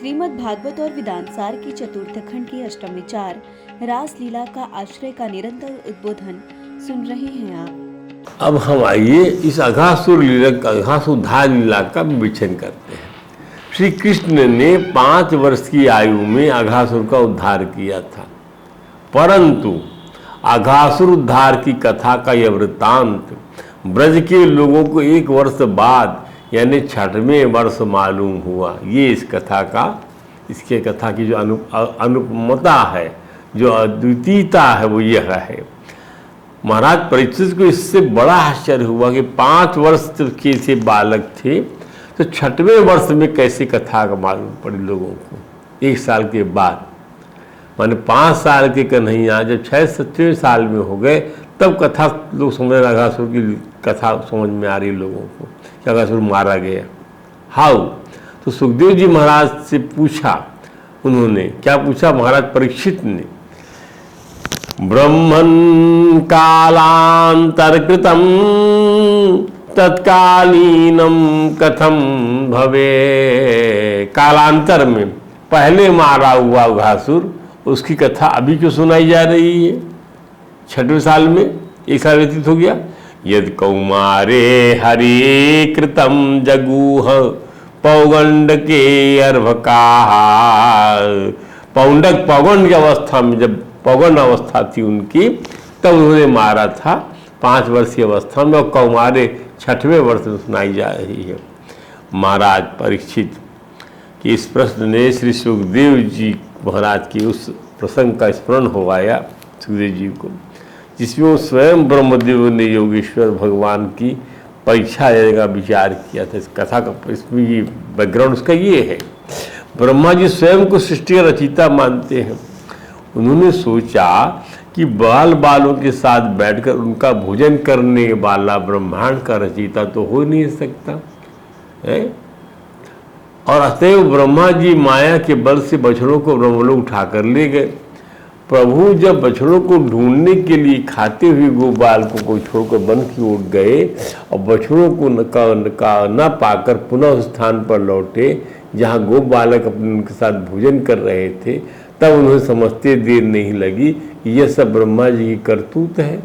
श्रीमद् भागवत और वेदांत सार की चतुर्थ खंड की अष्टम विचार रास लीला का आश्रय का निरंतर उद्बोधन सुन रहे हैं आप। अब हम आइए इस अघासुर अघासुरधार लीला का विवेचन करते हैं। श्री कृष्ण ने 5 वर्ष की आयु में अघासुर का उद्धार किया था, परंतु अघासुर उद्धार की कथा का यह वृत्तांत ब्रज के लोगों को 1 वर्ष बाद यानी 6वें वर्ष मालूम हुआ। ये इसके कथा की जो अनुपमता है, जो अद्वितीयता है, वो यह है। महाराज परीक्षित को इससे बड़ा आश्चर्य हुआ कि 5 वर्ष के से बालक थे तो 6वें वर्ष में कैसे कथा का मालूम पड़ी लोगों को 1 साल के बाद। माने 5 साल के कन्हैया जब 6-7 साल में हो गए तब कथा लोग समझ, अघासुर की कथा समझ में आ रही लोगों को कि अघासुर मारा गया। हाउ? तो सुखदेव जी महाराज से पूछा। उन्होंने क्या पूछा? महाराज परीक्षित ने ब्रह्मन् कालांतरकृतं तत्कालीनम कथम भवे। कालांतर में पहले मारा हुआ अघासुर, उसकी कथा अभी क्यों सुनाई जा रही है? 6वें साल में 1 साल व्यतीत हो गया। यदि कौमारे हरे कृतम जगूह पौगंड के अर्भका। पौगंड की अवस्था में, जब पौगंड अवस्था थी उनकी, तब उन्होंने मारा था 5 वर्ष की अवस्था में, और कौमारे 6वें वर्ष में सुनाई जा रही है। महाराज परीक्षित कि इस प्रश्न ने श्री सुखदेव जी महाराज की उस प्रसंग का स्मरण हो आया सुखदेव जी को, जिसमें वो स्वयं ब्रह्मदेव ने योगेश्वर भगवान की परीक्षा लेने का विचार किया था। इस कथा का इसमें ये बैकग्राउंड उसका ये है। ब्रह्मा जी स्वयं को सृष्टि का रचयिता मानते हैं। उन्होंने सोचा कि बालों के साथ बैठकर उनका भोजन करने वाला ब्रह्मांड का रचयिता तो हो नहीं सकता है, और अतएव ब्रह्मा जी माया के बल से बछड़ों को ब्रह्मलोक उठाकर ले गए। प्रभु जब बछड़ों को ढूंढने के लिए खाते हुए गोबालकों को छोड़कर वन की ओर गए और बछड़ों को न पाकर पुनः उस स्थान पर लौटे जहाँ गोबालक अपने उनके साथ भोजन कर रहे थे, तब उन्हें समझते देर नहीं लगी कि यह सब ब्रह्मा जी की करतूत है।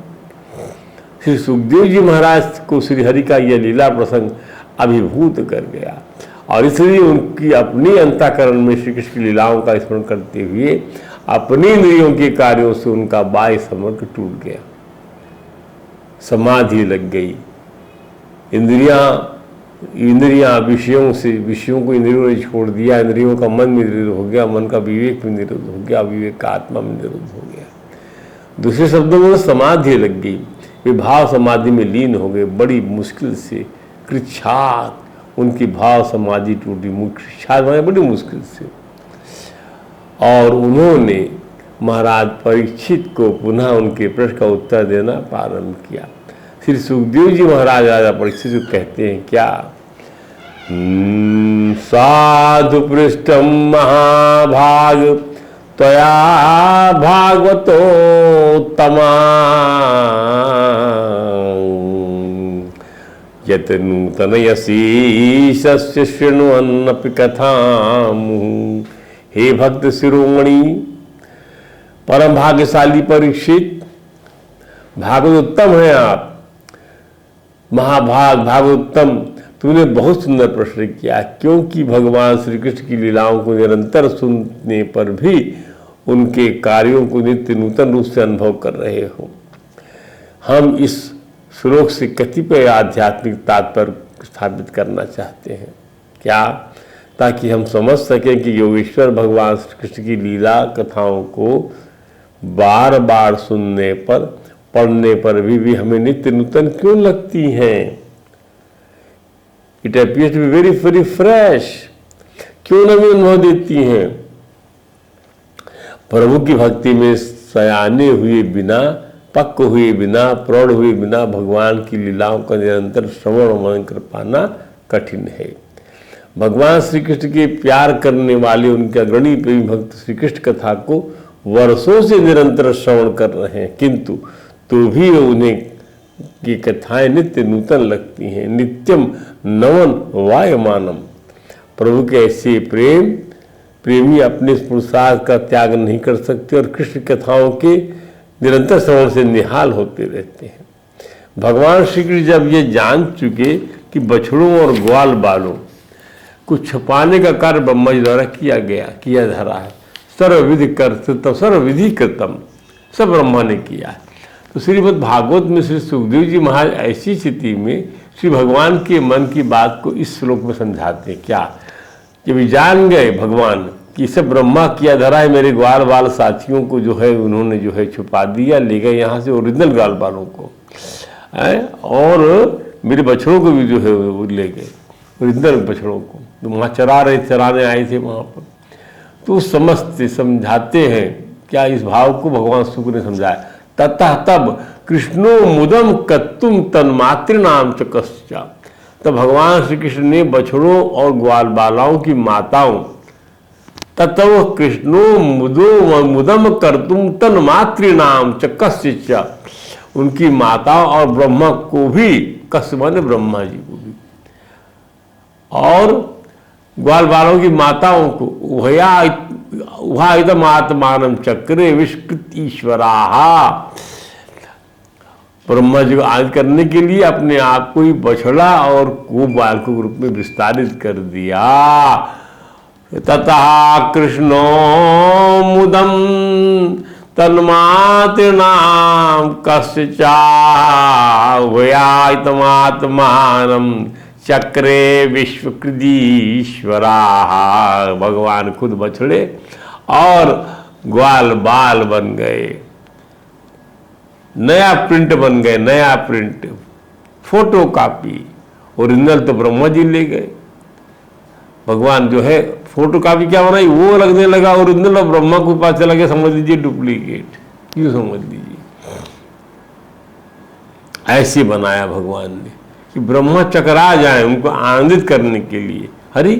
श्री सुखदेव जी महाराज को श्रीहरि का यह लीला प्रसंग अभिभूत कर गया, और इसलिए उनकी अपनी अंतःकरण में श्री कृष्ण की लीलाओं का स्मरण करते हुए अपनी इंद्रियों के कार्यों से उनका बाह्य संपर्क टूट गया, समाधि लग गई। इंद्रियां विषयों को इंद्रियों ने छोड़ दिया, इंद्रियों का मन में निरुद्ध हो गया, मन का विवेक में निरुद्ध हो गया, विवेक का आत्मा में निरुद्ध हो गया। दूसरे शब्दों में समाधि लग गई, वे भाव समाधि में लीन हो गए। बड़ी मुश्किल से कृच्छ्रात उनकी भाव समाधि टूटी, कृच्छ्रात बड़ी मुश्किल से। और उन्होंने महाराज परीक्षित को पुनः उनके प्रश्न का उत्तर देना प्रारंभ किया। श्री सुखदेव जी महाराज राजा परीक्षित को कहते हैं क्या? साधु पृष्ठम महाभाग त्वया भागवतोत्तमा यत नूतन यशीशस्य शृण्वन्नपि कथाम। हे भक्त शिरोमणि, परम भाग्यशाली परीक्षित, भागवतोत्तम है आप, महाभाग भागवतोत्तम। तूने बहुत सुंदर प्रश्न किया, क्योंकि भगवान श्री कृष्ण की लीलाओं को निरंतर सुनने पर भी उनके कार्यों को नित्य नूतन रूप से अनुभव कर रहे हो। हम इस श्लोक से कतिपय आध्यात्मिक तात्पर्य स्थापित करना चाहते हैं। क्या? ताकि हम समझ सकें कि योगेश्वर भगवान श्री कृष्ण की लीला कथाओं को बार बार सुनने पर, पढ़ने पर भी हमें नित्य नूतन क्यों लगती हैं। It appears to be very very fresh, क्यों नवी अनुभव देती हैं। प्रभु की भक्ति में सयाने हुए बिना, पक्क हुए बिना, प्रौढ़ हुए बिना भगवान की लीलाओं का निरंतर श्रवण और मनन कर पाना कठिन है। भगवान श्री कृष्ण के प्यार करने वाले उनके अग्रणी प्रेमी भक्त श्री कृष्ण कथा को वर्षों से निरंतर श्रवण कर रहे हैं, किंतु तो भी उन्हें की कथाएं नित्य नूतन लगती हैं। नित्यम नवन वायमानम। प्रभु के ऐसे प्रेम प्रेमी अपने पुरुषार्थ का त्याग नहीं कर सकते और कृष्ण कथाओं के निरंतर श्रवण से निहाल होते रहते हैं। भगवान श्री कृष्ण जब ये जान चुके कि बछड़ों और ग्वाल बालों को छुपाने का कार्य ब्रह्मा जी द्वारा किया धरा है, सर्वविधि कर्तृत्व सर्वविधि कृतम, सब ब्रह्मा ने किया है। तो श्रीमद् भागवत में श्री सुखदेव जी महाराज ऐसी स्थिति में श्री भगवान के मन की बात को इस श्लोक में समझाते हैं। क्या जब जान गए भगवान कि सब ब्रह्मा किया धरा है, मेरे ग्वाल बाल साथियों को जो है उन्होंने जो है छुपा दिया, ले गए यहाँ से ओरिजिनल ग्वाल बालों को, और मेरे बछड़ों को भी जो है वो ले गए, ओरिजिनल बछड़ों को तो वहाँ चराने आए थे वहाँ पर। तो समझते समझाते हैं क्या इस भाव को भगवान शुक्र ने समझाया। ततः तब कृष्णो मुदम कत्तुम तन्मातृनाम च कस्या, तब भगवान श्री कृष्ण ने बछड़ों और ग्वाल बालाओं की माताओं ततव कृष्णो मुदम कर्तुम तन्मातृनाम च कस्य, उनकी माताओं और ब्रह्मा को भी, कस्य माने ब्रह्मा जी को भी, और ग्वाल बालों की माताओं को उहायतम आत्मानम चक्रे विष्कृत ईश्वराहा, ब्रह्मा जी को आदि करने के लिए अपने आप को ही बछड़ा और गोप बाल के रूप में विस्तारित कर दिया। ततः कृष्णो मुदम तन्मातृनाम कस्या आत्मानम चक्रे विश्वकृदीश्वरा, भगवान खुद बछड़े और ग्वाल बाल बन गए, नया प्रिंट बन गए, नया प्रिंट, फोटो कॉपी। ओरिजिनल तो ब्रह्मा जी ले गए, भगवान जो है फोटो कॉपी क्या बनाई वो लगने लगा ओरिजिनल, और ब्रह्मा को पास चला गया समझ लीजिए डुप्लीकेट, क्यों समझ लीजिए। ऐसे बनाया भगवान ने कि ब्रह्मा चकरा जाए, उनको आनंदित करने के लिए। अरे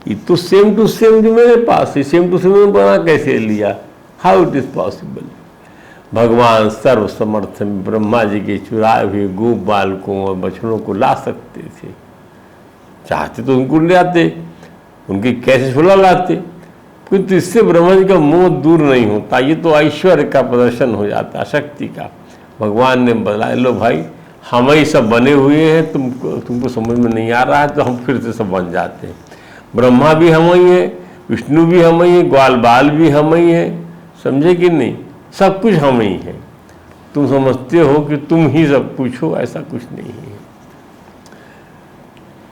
ये तो सेम टू सेम जो मेरे पास है, सेम टू सेम बना कैसे लिया, हाउ इट इज पॉसिबल। भगवान सर्व समर्थ ब्रह्मा जी के चुराए हुए गोप बालकों और बछड़ों को ला सकते थे, चाहते तो उनको ले आते, उनके कैसे छुड़ा लाते, किंतु इससे ब्रह्मा जी का मोह दूर नहीं होता। ये तो ऐश्वर्य का प्रदर्शन हो जाता, शक्ति का। भगवान ने बताया लो भाई हम ही सब बने हुए हैं, तुमको समझ में नहीं आ रहा है, तो हम फिर से सब बन जाते हैं। ब्रह्मा भी हम ही है, विष्णु भी हम ही है, ग्वाल बाल भी हम ही है, समझे कि नहीं, सब कुछ हम ही है। तुम समझते हो कि तुम ही सब कुछ हो, ऐसा कुछ नहीं है।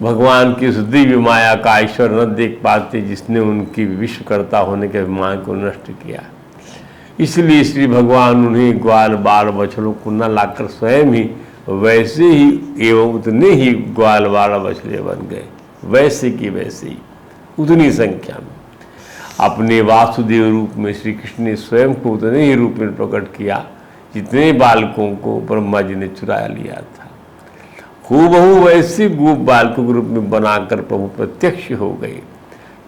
भगवान की उस दिव्य माया का ईश्वर न देख पाते जिसने उनकी विश्वकर्ता होने के अभिमान को नष्ट किया। इसलिए श्री भगवान उन्हें ग्वाल बाल बछड़ों को न लाकर स्वयं ही वैसे ही एवं उतने ही ग्वाल बाल बछड़े बन गए, वैसे की वैसे ही उतनी संख्या में। अपने वासुदेव रूप में श्री कृष्ण ने स्वयं को उतने ही रूप में प्रकट किया जितने बालकों को ब्रह्मा जी ने चुरा लिया था। हूबहू वैसे गोप बालकों के रूप में बनाकर प्रभु प्रत्यक्ष हो गए।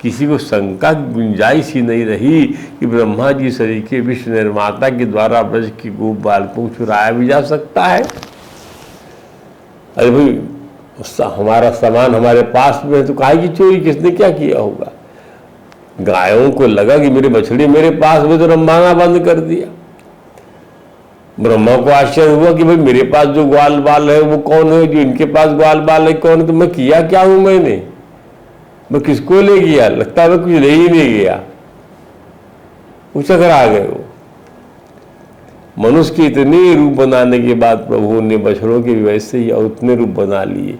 किसी को शंका की गुंजाइश ही नहीं रही कि ब्रह्मा जी शरीर के विश्व निर्माता के द्वारा ब्रज की गोप बालकों को चुराया भी जा सकता है। अरे भाई हमारा सामान हमारे पास में है तो काहे की चोरी, किसने क्या किया होगा। गायों को लगा कि मेरे बछड़े मेरे पास में, तो रंभाना बंद कर दिया। ब्रह्मा को आश्चर्य हुआ कि भाई मेरे पास जो ग्वाल बाल है वो कौन है, जो इनके पास ग्वाल बाल है कौन है, तो मैं किया क्या हूं, मैं किसको ले गया, लगता है मैं कुछ ले ही नहीं गया। वो चक्कर आ गए। वो मनुष्य के इतने रूप बनाने के बाद प्रभु ने बछड़ों के भी वैसे ही उतने रूप बना लिए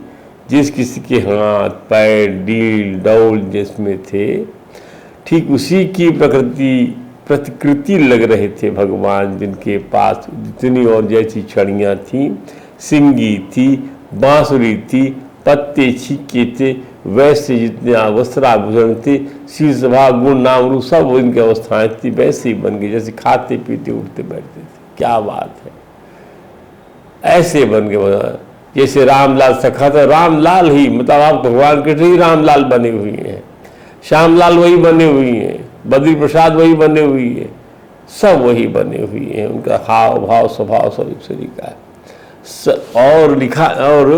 जिस किसी के हाथ पैर डील डौल जिसमें थे, ठीक उसी की प्रतिकृति लग रहे थे भगवान, जिनके पास जितनी और जैसी छड़ियाँ थीं, सिंगी थी, बांसुरी थी, पत्ते छिक्के थे, वैसे जितने वस्त्राभूषण थे, शील सभा गुण नाम रूप सब इनकी अवस्थाएं थी, वैसे ही बन गई जैसे खाते पीते उठते बैठते थे। क्या बात है, ऐसे बन गए जैसे रामलाल सखा था, रामलाल ही, मतलब आप भगवान कृष्ण ही रामलाल बने हुए हैं, श्यामलाल वही बने हुए हैं, बद्री प्रसाद वही बने हुई है, सब वही बने हुए हैं। उनका हाव भाव स्वभाव सब एक तरीका है। और लिखा और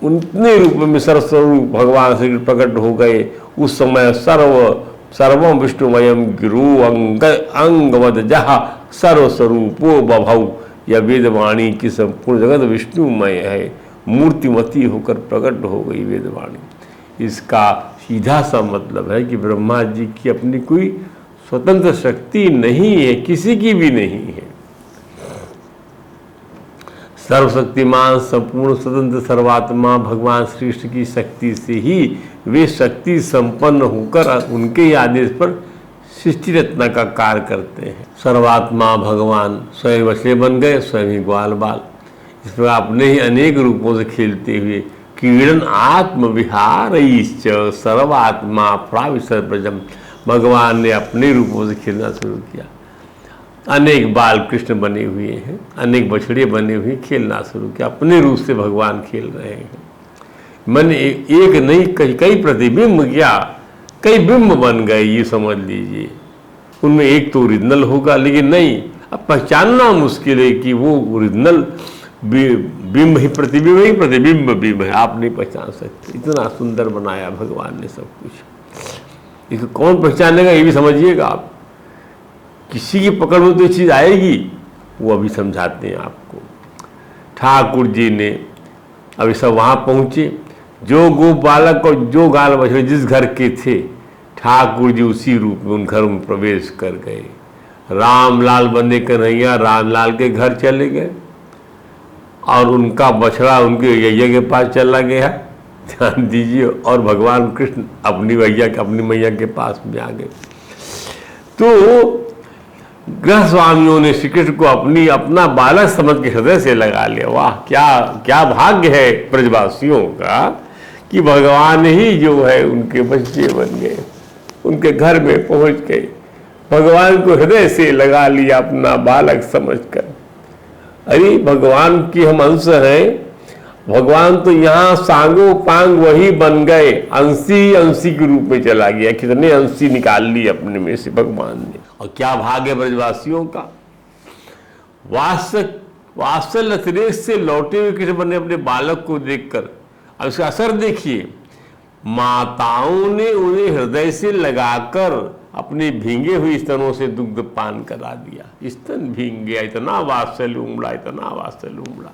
उतने रूप में सर्वस्वरूप भगवान श्री प्रकट हो गए उस समय सर्वम विष्णुमयम गिरु अंगवद जहा सर्वस्वरूपो बभौ। यह वेदवाणी की संपूर्ण जगत विष्णुमय है, मूर्तिमती होकर प्रकट हो गई वेदवाणी। इसका सीधा सा मतलब है कि ब्रह्मा जी की अपनी कोई स्वतंत्र शक्ति नहीं है, किसी की भी नहीं है। सर्वशक्तिमान संपूर्ण स्वतंत्र सर्वात्मा भगवान श्री कृष्ण की शक्ति से ही वे शक्ति संपन्न होकर उनके ही आदेश पर सृष्टि रचना का कार्य करते हैं। सर्वात्मा भगवान स्वयं बछड़े बन गए, स्वयं ही ग्वाल बाल। इस प्रकार अपने ही अनेक रूपों से खेलते हुए क्रीडन आत्म विहार सर्वात्मा प्राविसर्पजम, भगवान ने अपने रूपों से खेलना शुरू किया। अनेक बाल कृष्ण बने हुए हैं, अनेक बछड़े बने हुए खेलना शुरू किया, अपने रूप से भगवान खेल रहे हैं। मन एक नहीं कई प्रतिबिंब क्या, कई बिंब बन गए, ये समझ लीजिए। उनमें एक तो ओरिजिनल होगा, लेकिन नहीं, अब पहचानना मुश्किल है कि वो ओरिजिनल बिंब ही प्रतिबिंब ही प्रतिबिंब बिंब है, आप नहीं पहचान सकते। इतना सुंदर बनाया भगवान ने सब कुछ। इसको कौन पहचानेगा ये भी समझिएगा आप। किसी की पकड़ में तो ये चीज़ आएगी, वो अभी समझाते हैं आपको। ठाकुर जी ने अभी सब वहाँ पहुँचे, जो गोप बालक और जो गाल बछड़े जिस घर के थे, ठाकुर जी उसी रूप में उन घरों में प्रवेश कर गए। रामलाल बंदे कन्हैया रामलाल के घर चले गए और उनका बछड़ा उनके यैया के पास चला गया, ध्यान दीजिए। और भगवान कृष्ण अपनी मैया के पास में आ गए। तो ग्रह स्वामियों ने श्री कृष्ण को अपना बालक समझ के हृदय से लगा लिया। वाह, क्या भाग्य है ब्रजवासियों का कि भगवान ही जो है उनके बच्चे बन गए, उनके घर में पहुंच गए, भगवान को हृदय से लगा लिया अपना बालक समझकर। अरे भगवान की हम अंश हैं, भगवान तो यहाँ सांगो पांग वही बन गए, अंशी के रूप में चला गया। कितने अंशी निकाल लिए अपने में से भगवान ने। और क्या भाग्य ब्रजवासियों का। वात्सल्य अतिरेक से लौटे हुए कृष्ण बने अपने बालक को देखकर। अब इसका असर देखिए, माताओं ने उन्हें हृदय से लगाकर अपने भींगे हुए स्तनों से दुग्ध पान करा दिया। स्तन भींग गया, इतना वात्सल्य उमड़ा, इतना वात्सल्य उमड़ा।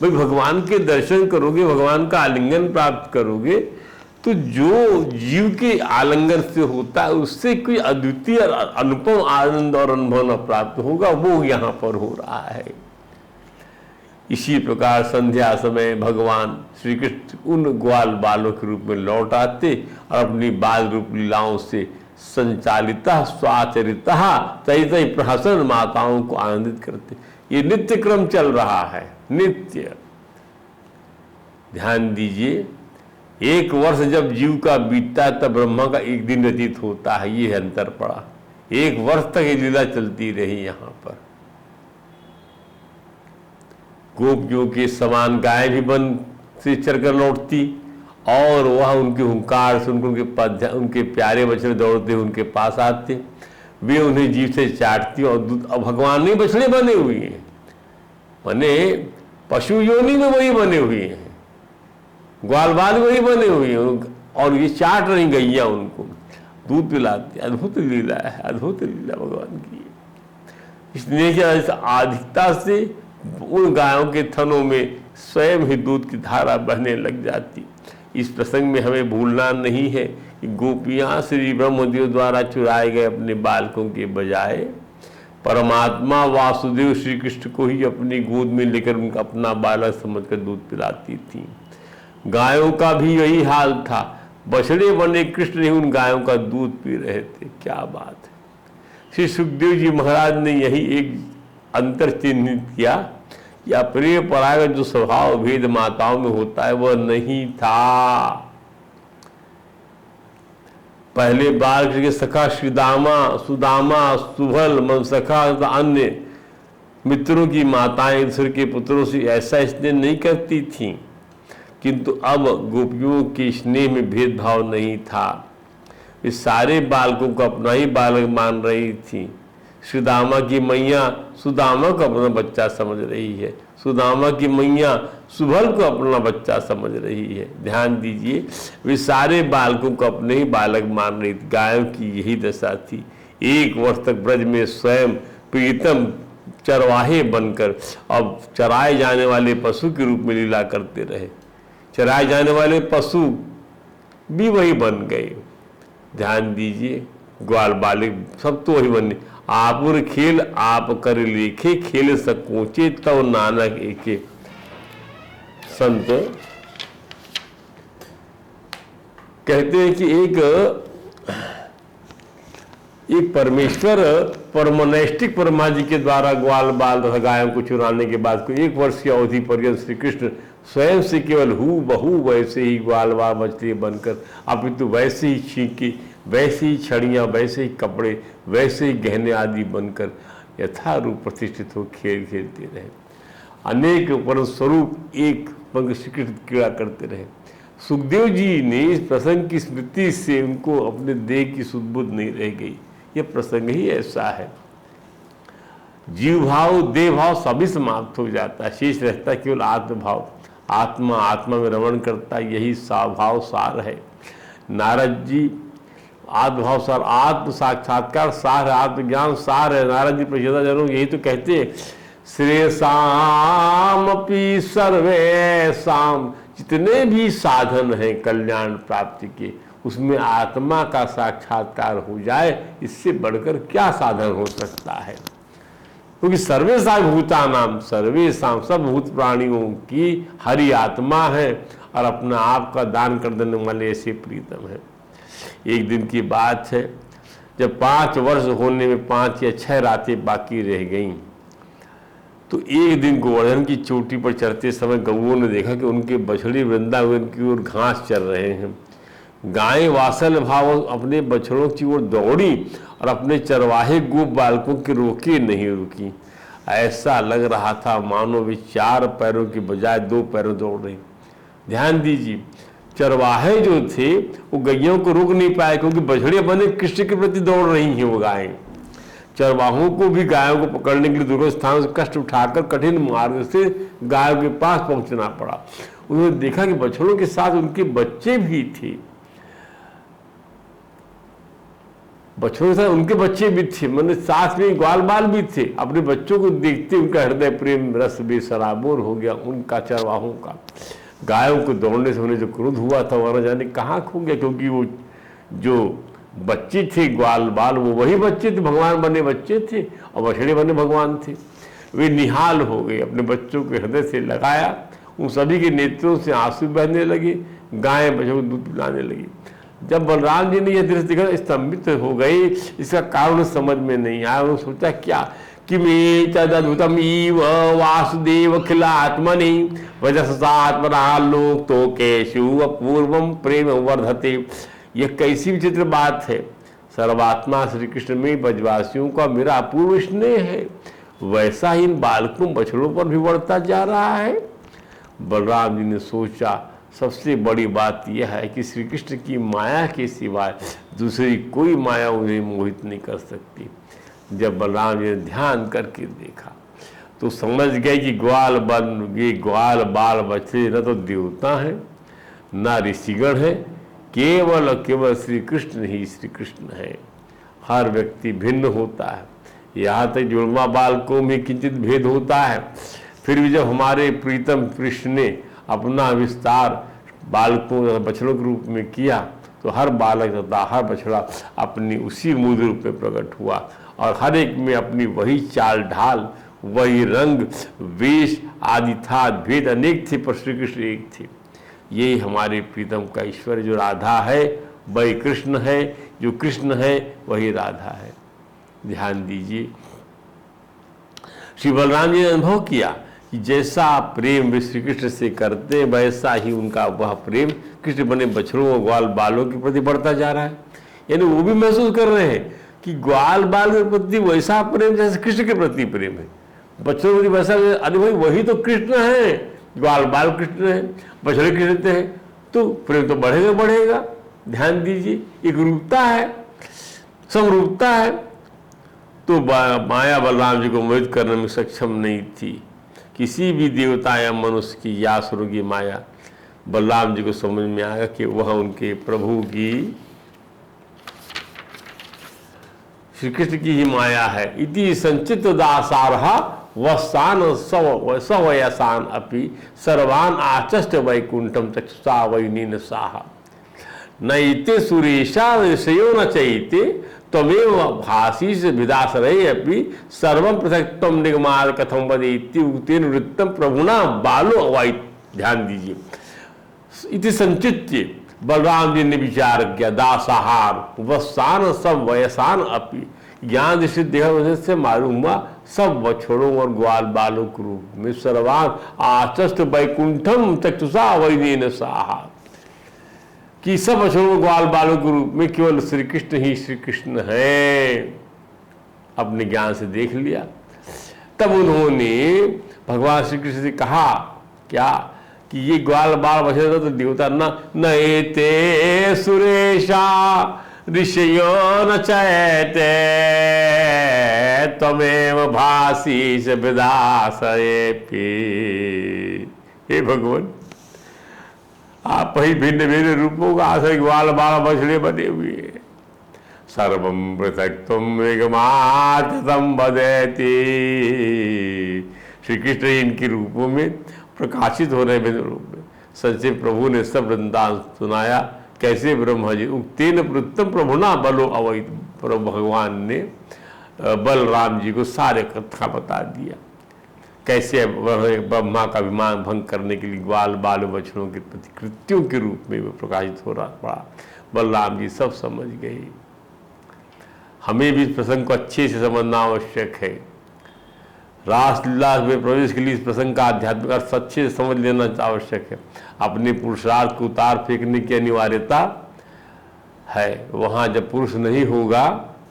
भाई भगवान के दर्शन करोगे, भगवान का आलिंगन प्राप्त करोगे, तो जो जीव के आलिंगन से होता है उससे कोई अद्वितीय अनुपम आनंद और अनुभव न प्राप्त होगा, वो यहाँ पर हो रहा है। इसी प्रकार संध्या समय भगवान श्री कृष्ण उन ग्वाल बालों के रूप में लौट आते और अपनी बाल रूप लीलाओं से संचालिता स्वाचरिता तय प्रहसन माताओं को आनंदित करते। ये नित्य क्रम चल रहा है, नित्य। ध्यान दीजिए, एक वर्ष जब जीव का बीतता है तब ब्रह्मा का एक दिन व्यतीत होता है, ये अंतर पड़ा। एक वर्ष तक ये लीला चलती रही। यहाँ पर गोपियों के समान गाय भी वन से चरकर लौटती और वह उनके हुंकार से उनके प्यारे बछड़े दौड़ते उनके पास आते, वे उन्हें जीव से चाटती और भगवान नहीं बछड़े बने हुए हैं, बने पशु योनि में वही बने हुए हैं, ग्वाल बाल वही बने हुए हैं और ये चाट रही गैया उनको दूध पिलाती। अद्भुत लीला है, अद्भुत लीला भगवान की। इसलिए क्या अधिकता से उन गायों के थनों में स्वयं ही दूध की धारा बहने लग जाती। इस प्रसंग में हमें भूलना नहीं है कि गोपियाँ श्री ब्रह्मदेव द्वारा चुराए गए अपने बालकों के बजाय परमात्मा वासुदेव श्री कृष्ण को ही अपनी गोद में लेकर उनका अपना बालक समझकर दूध पिलाती थी। गायों का भी यही हाल था, बछड़े बने कृष्ण ही उन गायों का दूध पी रहे थे। क्या बात है। श्री सुखदेव जी महाराज ने यही एक अंतर चिन्हित किया कि अप्रिय परायण जो स्वभाव भेद माताओं में होता है वह नहीं था। पहले बाल के सखा सुदामा सुभल मनसखा अन्य मित्रों की माताएं दूसरे के पुत्रों से ऐसा स्नेह नहीं करती थीं, किंतु अब गोपियों के स्नेह में भेदभाव नहीं था। इस सारे बालकों को अपना ही बालक मान रही थी। सुदामा की मैया सुदामा को अपना बच्चा समझ रही है। सुदामा की मैया सुभल को अपना बच्चा समझ रही है। ध्यान दीजिए, वे सारे बालकों को अपने ही बालक मान रही थी। गायों की यही दशा थी। 1 वर्ष तक ब्रज में स्वयं प्रीतम चरवाहे बनकर अब चराए जाने वाले पशु के रूप में लीला करते रहे। चराए जाने वाले पशु भी वही बन गए। ध्यान दीजिए, ग्वाल बालिक सब तो वही बने। आपुर खेल आप कर लेखे, खेल सकोचे तव नानक एके। संत कहते हैं कि एक परमेश्वर परमनैष्टिक परमा जी के द्वारा ग्वाल बाल तथा गायों को चुराने के बाद को 1 वर्ष की अवधि पर्यंत श्री कृष्ण स्वयं से केवल हु बहू वैसे ही ग्वाल बाल मछली बनकर अपितु वैसे ही छींके, वैसे ही छड़ियाँ, वैसे ही कपड़े, वैसे ही गहने आदि बनकर यथारूप प्रतिष्ठित हो खेल खेलते रहे। अनेक परम स्वरूप एक पंग श्री कृष्ण क्रीड़ा करते रहे। सुखदेव जी ने इस प्रसंग की स्मृति से उनको अपने देह की सुध-बुध नहीं रह गई। यह प्रसंग ही ऐसा है। जीव भाव, देह भाव सभी समाप्त हो जाता है, शेष रहता है केवल आत्मभाव। आत्मा आत्मा में रमण करता, यही स्वभाव सार है। नारद जी आत्मभाव सार, आत्म साक्षात्कार सार है, आत्मज्ञान सार है। नारद जी प्रसिद्ध जनों यही तो कहते हैं, श्रेयसामपि सर्वेसाम, जितने भी साधन हैं कल्याण प्राप्ति के, उसमें आत्मा का साक्षात्कार हो जाए, इससे बढ़कर क्या साधन हो सकता है। क्योंकि सर्वेशा भूतानाम, सर्वेशा सब भूत प्राणियों की हरि आत्मा है और अपना आप का दान कर देने वाले ऐसे प्रीतम है। एक दिन की बात है, जब 5 वर्ष होने में 5 या 6 रातें बाकी रह गईं, तो एक दिन गोवर्धन की चोटी पर चढ़ते समय गौओं ने देखा कि उनके बछड़े वृंदावन की ओर घास चर रहे हैं। गायें वात्सल भाव अपने बछड़ों की ओर दौड़ी और अपने चरवाहे गोप बालकों के रोके नहीं रुकी। ऐसा लग रहा था मानो वे 4 पैरों की बजाय 2 पैरों दौड़ रही। ध्यान दीजिए, चरवाहे जो थे वो गैयों को रोक नहीं पाए, क्योंकि बछड़े बने कृष्ण के प्रति दौड़ रही हैं वो गायें। चरवाहों को भी गायों को पकड़ने के लिए दूर स्थान से कष्ट उठाकर कठिन मार्ग से गायों के पास पहुंचना पड़ा। उन्होंने देखा कि बछड़ों के साथ उनके बच्चे भी थे, बछड़ों के साथ उनके बच्चे भी थे, मैंने साथ में ग्वाल बाल भी थे। अपने बच्चों को देखते उनका हृदय प्रेम रस बेसराबोर हो गया उनका, चरवाहों का। गायों को दौड़ने से उन्हें जो क्रोध हुआ था वह न जाने कहाँ खो गया, क्योंकि वो जो बच्चे थे ग्वाल बाल, वो वही बच्चे थे, भगवान बने बच्चे थे और बछड़े बने भगवान थे। वे निहाल हो गए, अपने बच्चों के हृदय से लगाया, उन सभी के नेत्रों से आंसू बहने लगे। गायें बच्चों को दूध पिलाने लगी। जब बलराम जी ने यह दृश्य देखा, स्तंभित हो गए। इसका कारण समझ में नहीं आया। उन्होंने सोचा क्या कि मे तदद्भुतम इव वासुदेव खिलात्मनि वजसात्मना लोक तो केशु अपूर्वम प्रेम वर्धते। यह कैसी विचित्र बात है। सर्वात्मा श्री कृष्ण में ब्रजवासियों का मेरा अपूर्व स्नेह है, वैसा ही इन बालकों बछड़ों पर भी बढ़ता जा रहा है। बलराम जी ने सोचा, सबसे बड़ी बात यह है कि श्री कृष्ण की माया के सिवाय दूसरी कोई माया उन्हें मोहित नहीं कर सकती। जब बलराम जी ने ध्यान करके देखा तो समझ गए कि ग्वाल बाल बछड़े न तो देवता हैं न ऋषिगण है, केवल और केवल श्री कृष्ण ही श्री कृष्ण है। हर व्यक्ति भिन्न होता है, यहाँ तक जुड़वा बालकों में किंचित भेद होता है। फिर भी जब हमारे प्रीतम कृष्ण ने अपना विस्तार बालकों बछड़ों के रूप में किया, तो हर बालक तथा हर बछड़ा अपनी उसी मूल रूप में प्रकट हुआ और हर एक में अपनी वही चाल ढाल, वही रंग वेश आदि था। भेद अनेक थे पर श्री कृष्ण एक थे। यही हमारे प्रीतम का ईश्वर, जो राधा है वही कृष्ण है, जो कृष्ण है वही राधा है। ध्यान दीजिए, श्री बलराम जी ने अनुभव किया कि जैसा प्रेम वे श्री कृष्ण से करते वैसा ही उनका वह प्रेम कृष्ण बने बछड़ों और ग्वाल बालों के प्रति बढ़ता जा रहा है। यानी वो भी महसूस कर रहे हैं कि ग्वाल बाल के प्रति वैसा प्रेम जैसे कृष्ण के प्रति प्रेम है, बछड़ों के प्रति वैसा। अरे भाई वही तो कृष्ण है, ग्वाल बाल कृष्ण है, बछड़े कृष्ण है, तो प्रेम तो बढ़ेगा बढ़ेगा। ध्यान दीजिए, एक रूपता है, समरूपता है। तो माया बलराम जी को मोहित करने में सक्षम नहीं थी, किसी भी देवता या मनुष्य की या असुरों की माया बलराम जी को समझ में आएगा कि वह उनके प्रभु की, श्री कृष्ण की ही माया है। इति संचित दासारहा वसान सवयसान अपि सर्वान आचष्ट वैकुंठम चक्षुषा वैनीन साहा नैते सुरेशा ऋषयो न चैते त्वमेव भासीस विदासरय अपि सर्वं पृथक त्वं निगमाद कथम वदेति उक्तेन वृत्तम प्रभुना बालो अवाई। ध्यान दीजिए, इति संचित्य बलराम जी ने विचार किया, दासाहार वसान सब वयसान अपि, ज्ञान दृष्टि देखा से मालूम हुआ सब बछड़ों और ग्वाल बालों के रूप में सर्वान आचष्ट वैकुंठम चक्षुषा वैनीन साहा, कि सब बछड़ों ग्वाल बालों के रूप में केवल श्री कृष्ण ही श्री कृष्ण है। अपने ज्ञान से देख लिया। तब उन्होंने भगवान श्री कृष्ण से कहा क्या कि ये ग्वाल बाल बछड़े तो देवता न एते सुरेशा ऋषयो न चैते त्वमेव भासीस विदासयेपि। हे भगवान, आप ही भिन्न भिन्न रूपों का आश्रय ग्वाल बाल बछड़े बने हुए हैं। सर्वं पृथक त्वं वेगमातम वदेति। श्री कृष्ण इनके रूपों में प्रकाशित हो रहे भिन्न रूप में। सच्चे प्रभु ने सब वृंदावन सुनाया। कैसे ब्रह्मा जी उक्तेन वृत्तम प्रभुना बलो अवै, भगवान ने बलराम जी को सारे कथा बता दिया। कैसे ब्रह्मा का अभिमान भंग करने के लिए ग्वाल बाल बछड़ों के प्रति कृत्यों के रूप में वो प्रकाशित हो रहा पड़ा। बलराम जी सब समझ गए। हमें भी इस प्रसंग को अच्छे से समझना आवश्यक है। रासलीला में प्रवेश के लिए इस प्रसंग का आध्यात्मिक अर्थ अच्छे से समझ लेना आवश्यक है। अपने पुरुषार्थ को उतार फेंकने की अनिवार्यता है। वहाँ जब पुरुष नहीं होगा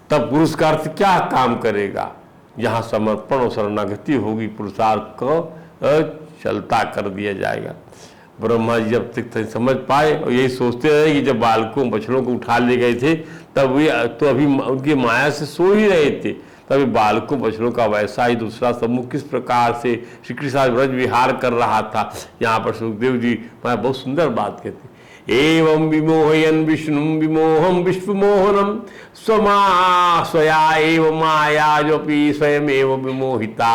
तब पुरुष का अर्थ क्या काम करेगा। यहाँ समर्पण और शरणागति होगी, पुरुषार्थ को चलता कर दिया जाएगा। ब्रह्मा जी जब तक समझ पाए और यही सोचते रहे कि जब बालकों बछड़ों को उठा ले गए थे तब वे तो अभी उनकी माया से सो ही रहे थे। तभी बालकों बछड़ों का वैसा ही दूसरा समूह किस प्रकार से श्री कृष्ण ब्रज विहार कर रहा था। यहाँ पर सुखदेव जी बहुत सुंदर बात कहते, एवं विमोहयन विष्णु विमोहम विश्वमोहनम स्वमा स्वया एव माया जोपि स्वयं एव विमोहिता।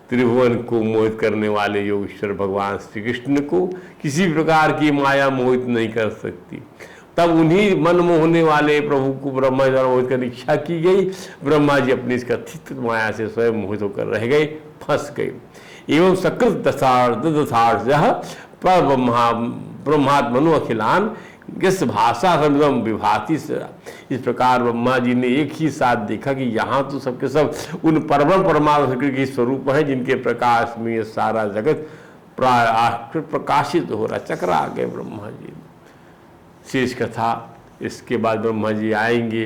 त्रिभुवन को मोहित करने वाले योगेश्वर भगवान श्री कृष्ण को किसी प्रकार की माया मोहित नहीं कर सकती। तब उन्हीं मन मोहने वाले प्रभु को ब्रह्मा जी द्वारा मोहित करने की इच्छा की गई। ब्रह्मा जी अपनी इस कथित माया से स्वयं मोहित होकर रह गए, फंस गए। एवं सकृत दशार्थ पर ब्रह्मात्मनो अखिलान किस भाषा समिदम विभाति से। इस प्रकार ब्रह्मा जी ने एक ही साथ देखा कि यहाँ तो सबके सब उन परम परमात्मा के स्वरूप हैं जिनके प्रकाश में ये सारा जगत प्रकाशित हो रहा। चकरा गए ब्रह्मा जी। शेष कथा इसके बाद ब्रह्मा जी आएंगे,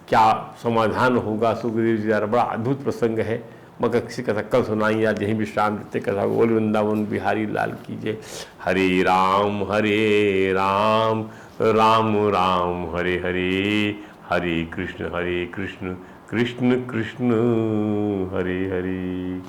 क्या समाधान होगा। सुखदेव जी द्वारा बड़ा अद्भुत प्रसंग है, मगर किसी कथा कल सुनाई। आज यहीं विश्राम देते। कथा को बोल वृंदावन बिहारी लाल कीजिए। हरे राम राम राम हरे हरे, हरे कृष्ण कृष्ण कृष्ण हरे हरे।